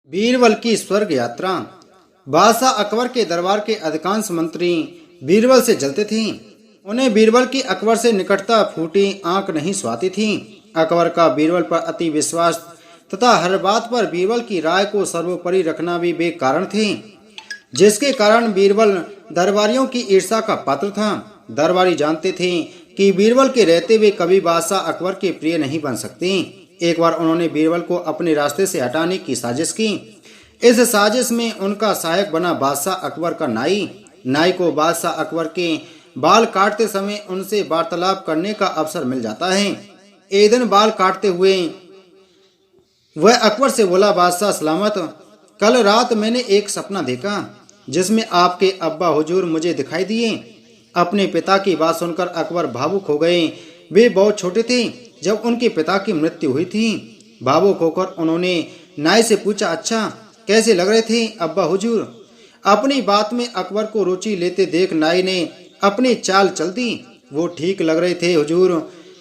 बीरबल की स्वर्ग यात्रा। बादशाह अकबर के दरबार के अधिकांश मंत्री बीरबल से जलते थे। उन्हें बीरबल की अकबर से निकटता फूटी आंख नहीं सुहाती थी। अकबर का बीरबल पर अति विश्वास तथा हर बात पर बीरबल की राय को सर्वोपरि रखना भी बेकारण थे, जिसके कारण बीरबल दरबारियों की ईर्ष्या का पात्र था। दरबारी जानते थे कि बीरबल के रहते हुए कभी बादशाह अकबर के प्रिय नहीं बन सकते। एक बार उन्होंने बीरबल को अपने रास्ते से हटाने की साजिश की। इस साजिश में उनका सहायक बना बादशाह अकबर का नाई। नाई को बादशाह अकबर के बाल काटते समय उनसे वार्तालाप करने का अवसर मिल जाता है। एक दिन बाल काटते हुए वह अकबर से बोला, बादशाह सलामत, कल रात मैंने एक सपना देखा जिसमें आपके अब्बा हुजूर मुझे दिखाई दिए। अपने पिता की बात सुनकर अकबर भावुक हो गए। वे बहुत छोटे थे जब उनके पिता की मृत्यु हुई थी। भावुक होकर उन्होंने नाई से पूछा, अच्छा कैसे लग रहे थे अब्बा हुजूर? अपनी बात में अकबर को रुचि लेते देख नाई ने अपनी चाल चल दी। वो ठीक लग रहे थे हुजूर।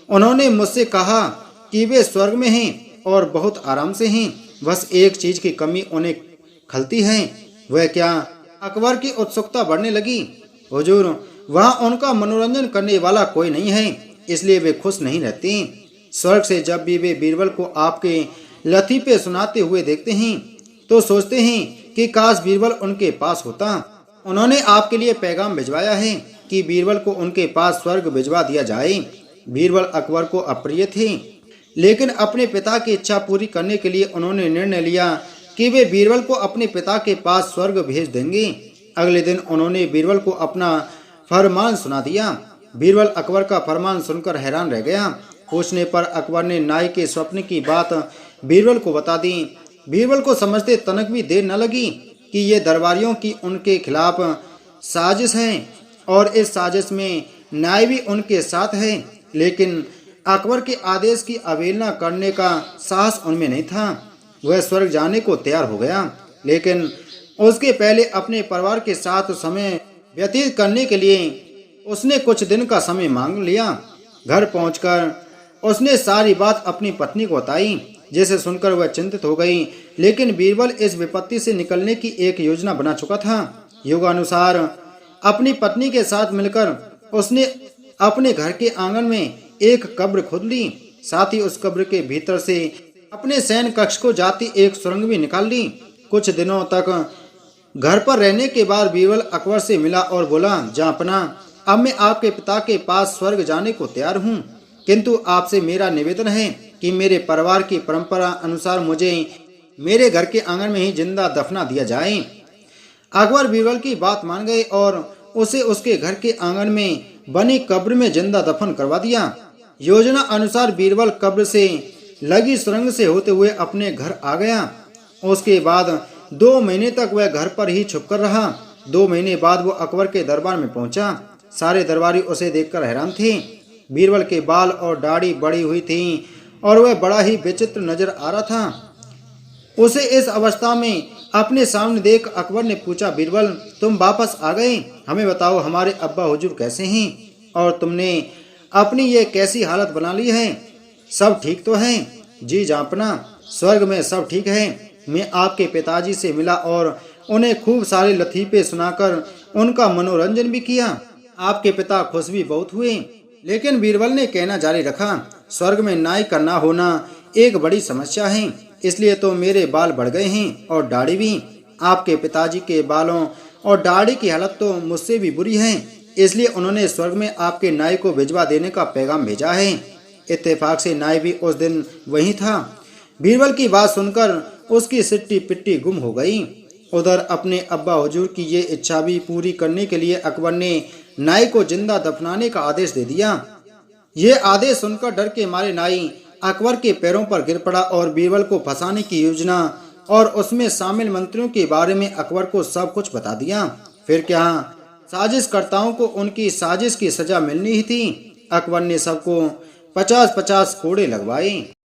उन्होंने मुझसे कहा कि वे स्वर्ग में हैं और बहुत आराम से हैं। बस एक चीज की कमी उन्हें खलती है। वह क्या? अकबर की उत्सुकता बढ़ने लगी। हुजूर, वहाँ उनका मनोरंजन करने वाला कोई नहीं है, इसलिए वे खुश नहीं रहते। स्वर्ग से जब भी वे बीरबल को आपके लतीफे सुनाते हुए देखते हैं तो सोचते हैं कि काश बीरबल उनके पास होता। उन्होंने आपके लिए पैगाम भिजवाया है कि बीरबल को उनके पास स्वर्ग भिजवा दिया जाए। बीरबल अकबर को अप्रिय थे, लेकिन अपने पिता की इच्छा पूरी करने के लिए उन्होंने निर्णय लिया कि वे बीरबल को अपने पिता के पास स्वर्ग भेज देंगे। अगले दिन उन्होंने बीरबल को अपना फरमान सुना दिया। बीरबल अकबर का फरमान सुनकर हैरान रह गया। पूछने पर अकबर ने नाई के स्वप्न की बात बीरबल को बता दी। बीरबल को समझते तनक भी देर न लगी कि ये दरबारियों की उनके खिलाफ साजिश है और इस साजिश में नाई भी उनके साथ है। लेकिन अकबर के आदेश की अवहेलना करने का साहस उनमें नहीं था। वह स्वर्ग जाने को तैयार हो गया, लेकिन उसके पहले अपने परिवार के साथ समय व्यतीत करने के लिए उसने कुछ दिन का समय मांग लिया। घर पहुंचकर उसने सारी बात अपनी पत्नी को बताई, जिसे सुनकर वह चिंतित हो गई। लेकिन बीरबल इस विपत्ति से निकलने की एक योजना बना चुका था। योगानुसार अपनी पत्नी के साथ मिलकर उसने अपने घर के आंगन में एक कब्र खोद ली। साथ ही उस कब्र के भीतर से अपने शयन कक्ष को जाती एक सुरंग भी निकाल ली। कुछ दिनों तक घर पर रहने के बाद बीरबल अकबर से मिला और बोला, जापना, अब मैं आपके पिता के पास स्वर्ग जाने को तैयार हूँ, किंतु आपसे मेरा निवेदन है कि मेरे परिवार की परंपरा अनुसार मुझे मेरे घर के आंगन में ही जिंदा दफना दिया जाए। अकबर बीरबल की बात मान गए और उसे उसके घर के आंगन में बनी कब्र में जिंदा दफन करवा दिया। योजना अनुसार बीरबल कब्र से लगी सुरंग से होते हुए अपने घर आ गया। उसके बाद 2 महीने तक वह घर पर ही छुपकर रहा। 2 महीने बाद वो अकबर के दरबार में पहुंचा। सारे दरबारी उसे देखकर हैरान थे। बीरबल के बाल और दाढ़ी बड़ी हुई थी और वह बड़ा ही विचित्र नजर आ रहा था। उसे इस अवस्था में अपने सामने देख अकबर ने पूछा, बीरबल, तुम वापस आ गए? हमें बताओ, हमारे अब्बा हुजूर कैसे हैं और तुमने अपनी ये कैसी हालत बना ली है? सब ठीक तो है? जी जापना, स्वर्ग में सब ठीक है। मैं आपके पिताजी से मिला और उन्हें खूब सारे लतीफे सुनाकर उनका मनोरंजन भी किया। आपके पिता खुश भी बहुत हुए। लेकिन बीरबल ने कहना जारी रखा, स्वर्ग में नाई का ना होना एक बड़ी समस्या है, इसलिए तो मेरे बाल बढ़ गए हैं और दाढ़ी भी। आपके पिताजी के बालों और दाढ़ी की हालत तो मुझसे भी बुरी है, इसलिए उन्होंने स्वर्ग में आपके नाई को भिजवा देने का पैगाम भेजा है। इत्तेफाक से नाई भी उस दिन वहीं था। बीरबल की बात सुनकर उसकी सिट्टी पिट्टी गुम हो गई। उधर अपने अब्बा हुजूर की ये इच्छा भी पूरी करने के लिए अकबर ने नाई को जिंदा दफनाने का आदेश दे दिया। ये आदेश सुनकर डर के मारे नाई अकबर के पैरों पर गिर पड़ा और बीरबल को फंसाने की योजना और उसमें शामिल मंत्रियों के बारे में अकबर को सब कुछ बता दिया। फिर क्या, साजिशकर्ताओं को उनकी साजिश की सजा मिलनी ही थी। अकबर ने सबको 50-50 कोड़े लगवाए।